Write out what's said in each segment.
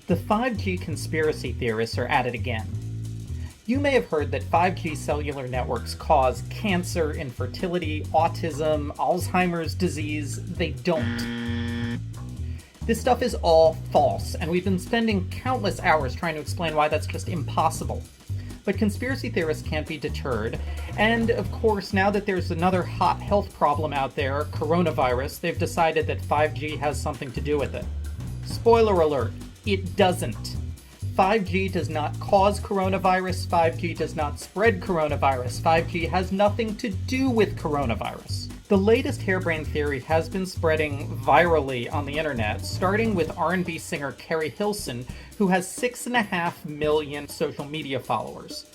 The 5G conspiracy theorists are at it again. You may have heard that 5G cellular networks cause cancer, infertility, autism, Alzheimer's disease. They don't. This stuff is all false, and we've been spending countless hours trying to explain why that's just impossible. But conspiracy theorists can't be deterred, and of course, now that there's another hot health problem out there, coronavirus, they've decided that 5G has something to do with it. Spoiler alert, it doesn't. 5G does not cause coronavirus, 5G does not spread coronavirus, 5G has nothing to do with coronavirus. The latest harebrained theory has been spreading virally on the internet, starting with R&B singer Carrie Hilson, who has 6.5 million social media followers.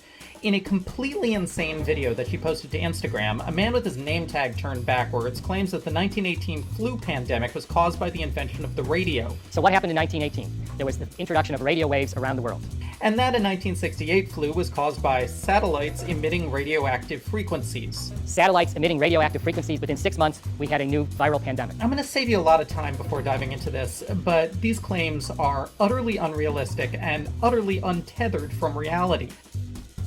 In a completely insane video that she posted to Instagram, a man with his name tag turned backwards claims that the 1918 flu pandemic was caused by the invention of the radio. So what happened in 1918? There was the introduction of radio waves around the world. And that a 1968 flu was caused by satellites emitting radioactive frequencies. Satellites emitting radioactive frequencies. Within 6 months, we had a new viral pandemic. I'm going to save you a lot of time before diving into this, but these claims are utterly unrealistic and utterly untethered from reality.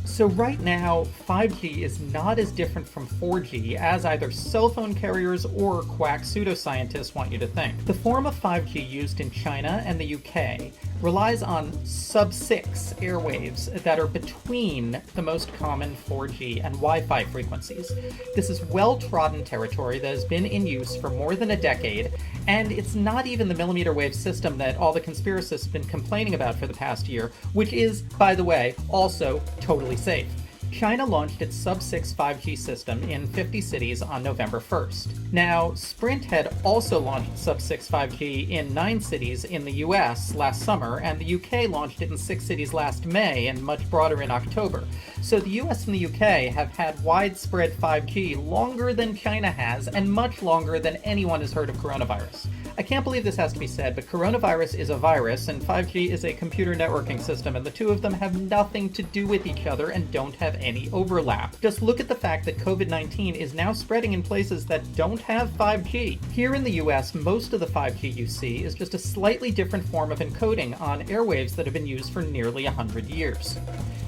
So right now, 5G is not as different from 4G as either cell phone carriers or quack pseudoscientists want you to think. The form of 5G used in China and the UK relies on sub-6 airwaves that are between the most common 4G and Wi-Fi frequencies. This is well-trodden territory that has been in use for more than a decade, and it's not even the millimeter wave system that all the conspiracists have been complaining about for the past year, which is, by the way, also totally safe. China launched its sub-6 5G system in 50 cities on November 1st. Now, Sprint had also launched sub-6 5G in 9 cities in the US last summer, and the UK launched it in 6 cities last May and much broader in October. So the US and the UK have had widespread 5G longer than China has, and much longer than anyone has heard of coronavirus. I can't believe this has to be said, but coronavirus is a virus, and 5G is a computer networking system, and the two of them have nothing to do with each other and don't have any overlap. Just look at the fact that COVID-19 is now spreading in places that don't have 5G. Here in the US, most of the 5G you see is just a slightly different form of encoding on airwaves that have been used for nearly 100 years.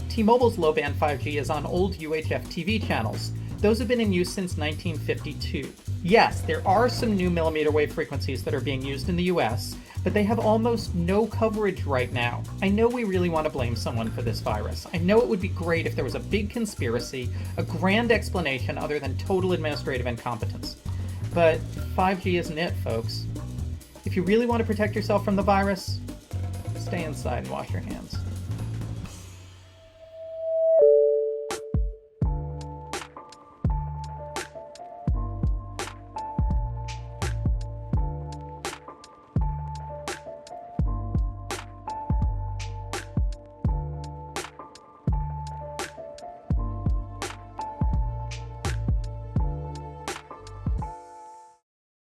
T-Mobile's low-band 5G is on old UHF TV channels. Those have been in use since 1952. Yes, there are some new millimeter wave frequencies that are being used in the US, but they have almost no coverage right now. I know we really want to blame someone for this virus. I know it would be great if there was a big conspiracy, a grand explanation other than total administrative incompetence. But 5G isn't it, folks. If you really want to protect yourself from the virus, stay inside and wash your hands.